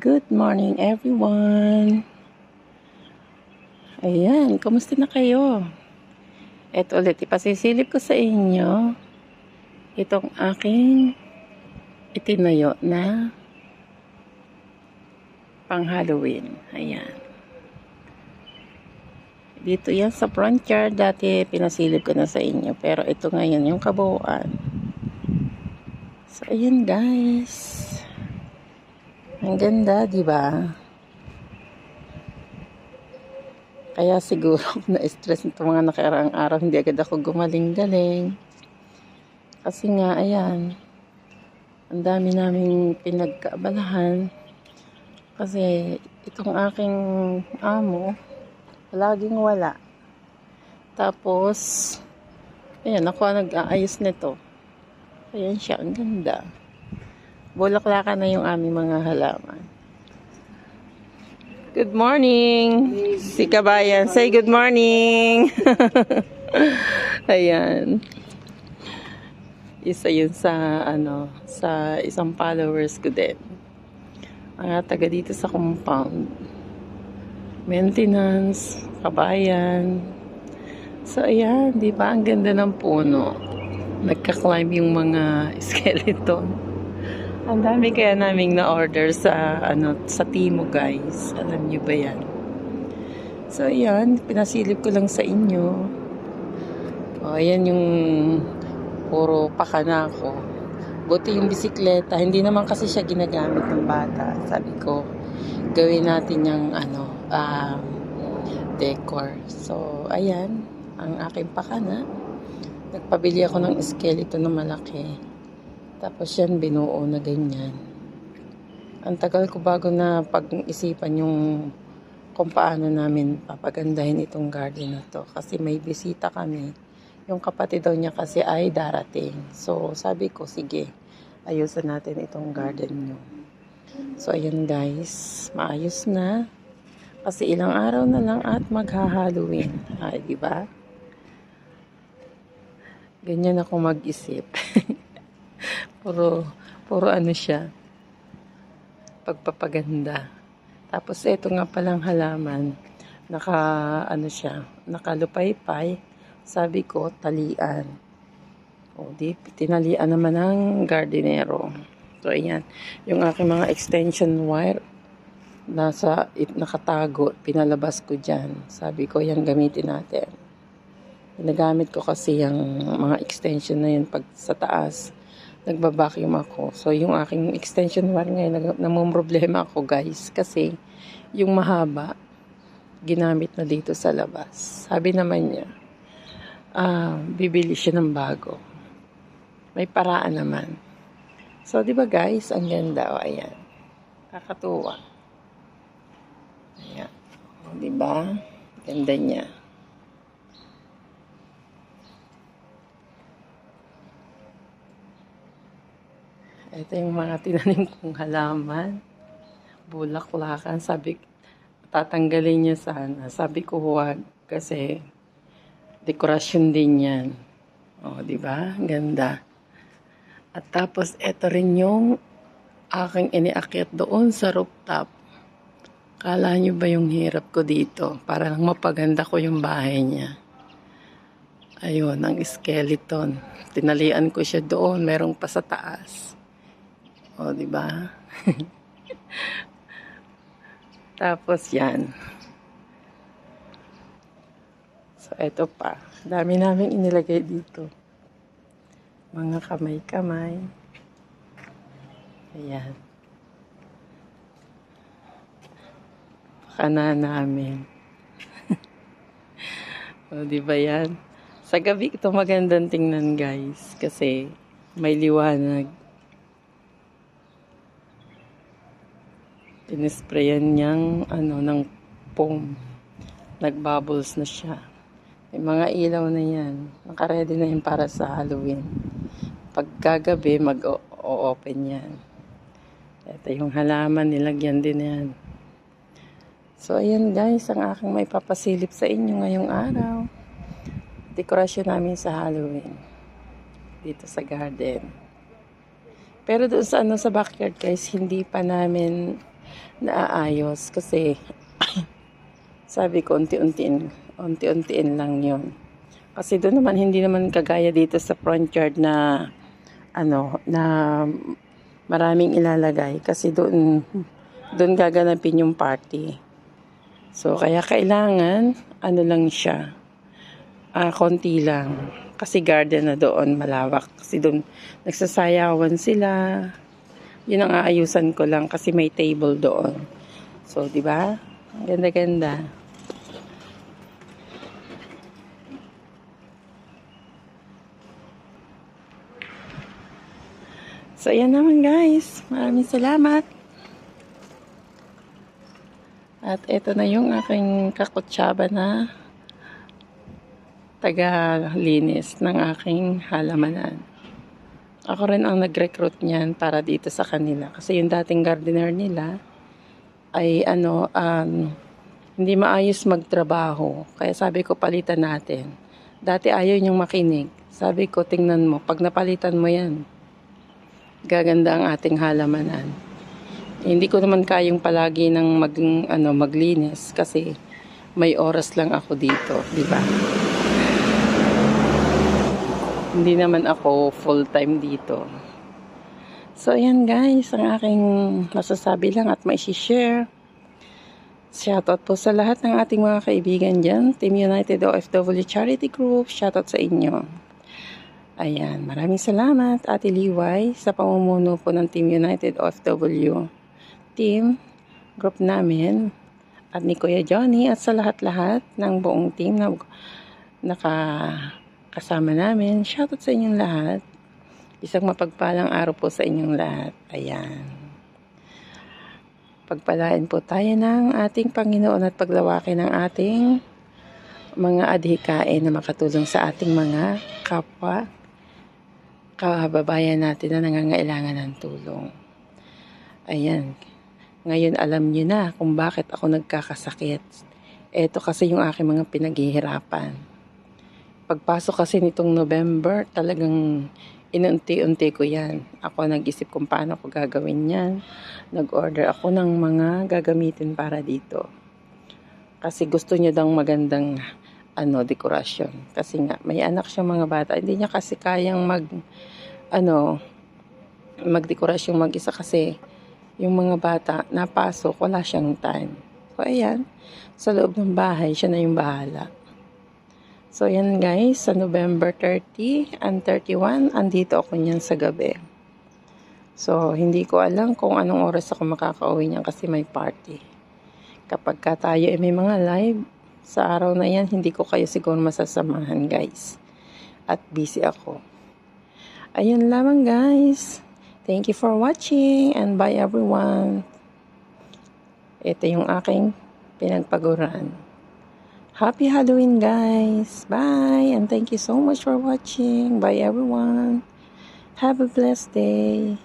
Good morning everyone. Ayan, kumusta na kayo? Eto ulit, ipasisilip ko sa inyo itong aking itinayo na pang Halloween. Ayan. Dito yan sa front yard, dati pinasilip ko na sa inyo. Pero ito ngayon yung kabuuan. So, ayan guys. Ang ganda, di ba? Kaya siguro na-stress nito mga nakaraang araw, hindi agad ako gumaling-galing. Kasi nga, ayan, ang dami naming pinagkaabalahan. Kasi itong aking amo, laging wala. Tapos, ayan, ako ang nag-aayos nito. Ayan siya, ang ganda. Bulaklakan na yung aming mga halaman. Good morning! Si Kabayan, say good morning! Ayan. Isa yun sa, sa isang followers ko din. Mga taga dito sa compound. Maintenance, Kabayan. So, ayan, di ba? Ang ganda ng puno. Nagka-climb yung mga skeleton. Ang dami kaya naming na-order sa sa Timo, guys. Alam niyo ba 'yan? So ayan, pinasilip ko lang sa inyo. Oh, ayan yung puro pakana ko. Buti yung bisikleta, hindi naman kasi siya ginagamit ng bata. Sabi ko, gawin natin yung decor. So ayan, ang aking pakana. Nagpabili ako ng skeleton na malaki. Tapos yan, binuo na ganyan. Ang tagal ko bago na pag-isipan yung kung paano namin papagandahin itong garden na to. Kasi may bisita kami. Yung kapatid daw niya kasi ay darating. So, sabi ko, sige, ayusin natin itong garden nyo. So, ayan guys, maayos na. Kasi ilang araw na lang at magha-Halloween. Ay, diba? Ganyan ako mag-isip. Puro ano siya, pagpapaganda. Tapos ito nga palang halaman, nakalupaypay. Sabi ko, talian. O di, tinalian naman ng gardenero. So ayan, yung aking mga extension wire, nakatago, pinalabas ko dyan. Sabi ko, yan gamitin natin. Ginagamit ko kasi yung mga extension na yun pag sa taas. Nagbabacuum ako. So, yung aking extension wire ngayon, namumroblema ako guys. Kasi, yung mahaba, ginamit na dito sa labas. Sabi naman niya, bibili siya ng bago. May paraan naman. So, di ba guys, ang ganda. O, ayan. Kakatuwa. Ayan. O, di ba? Ganda niya. Ito yung mga tinanim kong halaman. Bulaklakan. Sabi, tatanggalin niya sana. Sabi ko huwag kasi dekorasyon din yan. O, di ba? Ganda. At tapos, ito rin yung aking iniakyat doon sa rooftop. Kala niyo ba yung hirap ko dito? Para lang mapaganda ko yung bahay niya. Ayun, ang skeleton. Tinalian ko siya doon. Merong pa sa taas. O, di ba? Tapos yan. So, eto pa. Dami namin inilagay dito. Mga kamay-kamay. Ayan. Pakana namin. O, di ba yan? Sa gabi ito magandang tingnan, guys. Kasi may liwanag. Tinisprayan niyang ng foam. Nagbubbles na siya. May mga ilaw na yan. Nakaready na yan para sa Halloween. Pagkagabi, mag-o-open yan. Ito yung halaman, nilagyan din yan. So, ayan guys, ang aking may papasilip sa inyo ngayong araw. Dekorasyon namin sa Halloween. Dito sa garden. Pero doon sa backyard guys, hindi pa namin naaayos kasi sabi ko unti-untiin lang yun. Kasi doon naman hindi naman kagaya dito sa front yard na na maraming ilalagay kasi doon gaganapin yung party. So kaya kailangan lang siya, konti lang. Kasi garden na doon malawak. Kasi doon nagsasayawan sila. Yun ang aayusan ko lang kasi may table doon. So, di ba? Ganda-ganda. So, ayan naman guys. Maraming salamat. At ito na yung aking kakutsaba na taga-linis ng aking halamanan. Ako rin ang nag-recruit niyan para dito sa kanila. Kasi yung dating gardener nila ay hindi maayos magtrabaho. Kaya sabi ko palitan natin. Dati ayaw niyang makinig. Sabi ko tingnan mo, pag napalitan mo yan, gaganda ang ating halamanan. Hindi ko naman kayang palagi ng maglinis kasi may oras lang ako dito, di ba? Hindi naman ako full-time dito. So, ayan guys, ang aking masasabi lang at maisi-share. Shoutout po sa lahat ng ating mga kaibigan dyan. Team United OFW Charity Group. Shoutout sa inyo. Ayan, maraming salamat Ate Liway sa pamumuno po ng Team United OFW team, group namin. At ni Kuya Johnny at sa lahat-lahat ng buong team na kasama namin. Shoutout sa inyong lahat. Isang mapagpalang araw po sa inyong lahat. Ayan. Pagpalain po tayo ng ating Panginoon at paglawakin ng ating mga adhikain na makatulong sa ating mga kapwa, kababayan natin na nangangailangan ng tulong. Ayan. Ngayon alam niyo na kung bakit ako nagkakasakit. Ito kasi yung aking mga pinaghihirapan. Pagpasok kasi nitong November, talagang inunti-unti ko yan. Ako nag-isip kung paano ko gagawin yan. Nag-order ako ng mga gagamitin para dito. Kasi gusto niya daw magandang dekorasyon. Kasi nga, may anak siyang mga bata. Hindi niya kasi kayang magdekorasyong mag-isa kasi yung mga bata napasok, wala siyang time. So, ayan. Sa loob ng bahay, siya na yung bahala. So, yan guys, sa November 30 and 31, andito ako niyan sa gabi. So, hindi ko alam kung anong oras ako makakauwi niyan kasi may party. Kapag tayo may mga live, sa araw na yan, hindi ko kayo siguro masasamahan guys. At busy ako. Ayun lamang guys. Thank you for watching and bye everyone. Ito yung aking pinagpaguran. Happy Halloween guys. Bye and thank you so much for watching. Bye everyone. Have a blessed day.